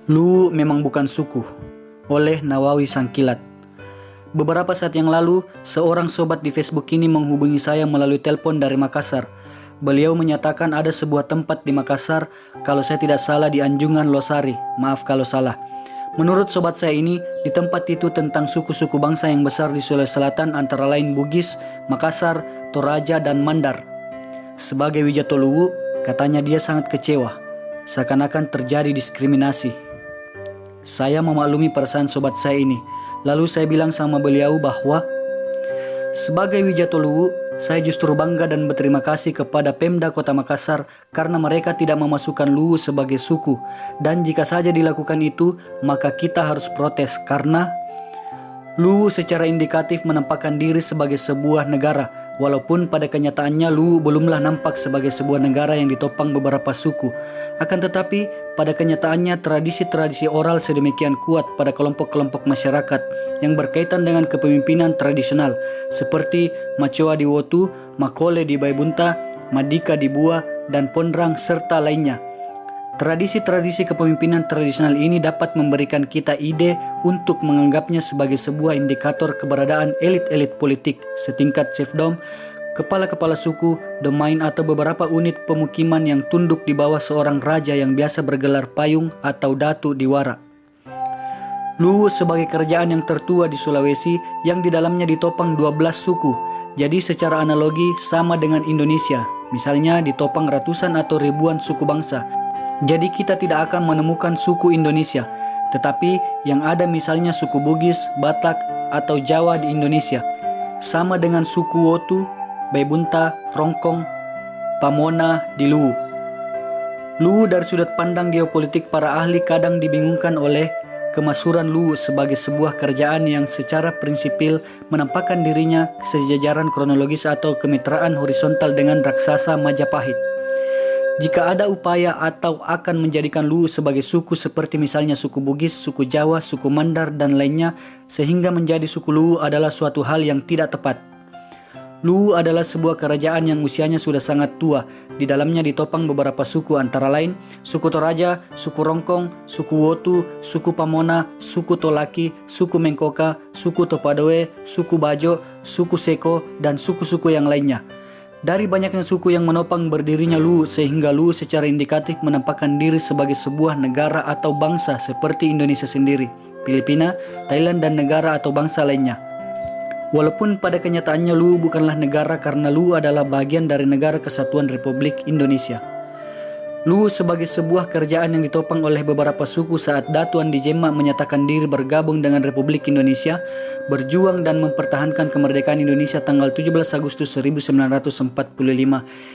Luwu memang bukan suku, oleh Nawawi Sangkilat. Beberapa saat yang lalu, seorang sobat di Facebook ini menghubungi saya melalui telepon dari Makassar. Beliau menyatakan ada sebuah tempat di Makassar, kalau saya tidak salah di Anjungan Losari, maaf kalau salah. Menurut sobat saya ini, di tempat itu tentang suku-suku bangsa yang besar di Sulawesi Selatan antara lain Bugis, Makassar, Toraja, dan Mandar. Sebagai Wijato Luwu, katanya dia sangat kecewa, seakan-akan terjadi diskriminasi. Saya memaklumi perasaan sobat saya ini. Lalu saya bilang sama beliau bahwa sebagai Wijato Luwu, saya justru bangga dan berterima kasih kepada Pemda Kota Makassar karena mereka tidak memasukkan Luwu sebagai suku. Dan jika saja dilakukan itu, maka kita harus protes karena Luwu secara indikatif menampakkan diri sebagai sebuah negara, walaupun pada kenyataannya Luwu belumlah nampak sebagai sebuah negara yang ditopang beberapa suku. Akan tetapi, pada kenyataannya tradisi-tradisi oral sedemikian kuat pada kelompok-kelompok masyarakat yang berkaitan dengan kepemimpinan tradisional, seperti Macoa di Wotu, Makole di Baibunta, Madika di Bua, dan Pondrang, serta lainnya. Tradisi-tradisi kepemimpinan tradisional ini dapat memberikan kita ide untuk menganggapnya sebagai sebuah indikator keberadaan elit-elit politik setingkat chiefdom, kepala-kepala suku, domain atau beberapa unit pemukiman yang tunduk di bawah seorang raja yang biasa bergelar payung atau datu diwara. Luwu sebagai kerajaan yang tertua di Sulawesi yang di dalamnya ditopang 12 suku, jadi secara analogi sama dengan Indonesia, misalnya ditopang ratusan atau ribuan suku bangsa. Jadi kita tidak akan menemukan suku Indonesia, tetapi yang ada misalnya suku Bugis, Batak, atau Jawa di Indonesia. Sama dengan suku Wotu, Baibunta, Rongkong, Pamona di Luwu. Luwu dari sudut pandang geopolitik para ahli kadang dibingungkan oleh kemasyhuran Luwu sebagai sebuah kerajaan yang secara prinsipil menampakkan dirinya sejajaran kronologis atau kemitraan horizontal dengan raksasa Majapahit. Jika ada upaya atau akan menjadikan Luwu sebagai suku seperti misalnya suku Bugis, suku Jawa, suku Mandar, dan lainnya sehingga menjadi suku Luwu adalah suatu hal yang tidak tepat. Luwu adalah sebuah kerajaan yang usianya sudah sangat tua. Di dalamnya ditopang beberapa suku antara lain suku Toraja, suku Rongkong, suku Wotu, suku Pamona, suku Tolaki, suku Mengkoka, suku Topadoe, suku Bajo, suku Seko, dan suku-suku yang lainnya. Dari banyaknya suku yang menopang berdirinya Luwu sehingga Luwu secara indikatif menampakkan diri sebagai sebuah negara atau bangsa seperti Indonesia sendiri, Filipina, Thailand, dan negara atau bangsa lainnya. Walaupun pada kenyataannya Luwu bukanlah negara karena Luwu adalah bagian dari Negara Kesatuan Republik Indonesia. Luwu sebagai sebuah kerajaan yang ditopang oleh beberapa suku saat Datu Andi Jemma menyatakan diri bergabung dengan Republik Indonesia, berjuang dan mempertahankan kemerdekaan Indonesia tanggal 17 Agustus 1945,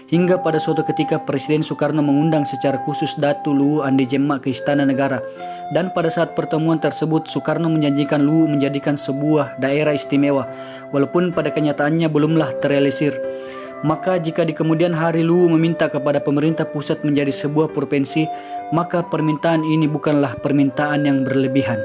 hingga pada suatu ketika Presiden Soekarno mengundang secara khusus Datu Luwu Andi Jemma ke Istana Negara. Dan pada saat pertemuan tersebut Soekarno menjanjikan Luwu menjadikan sebuah daerah istimewa, walaupun pada kenyataannya belumlah terrealisir. Maka jika di kemudian hari Luwu meminta kepada pemerintah pusat menjadi sebuah provinsi, maka permintaan ini bukanlah permintaan yang berlebihan.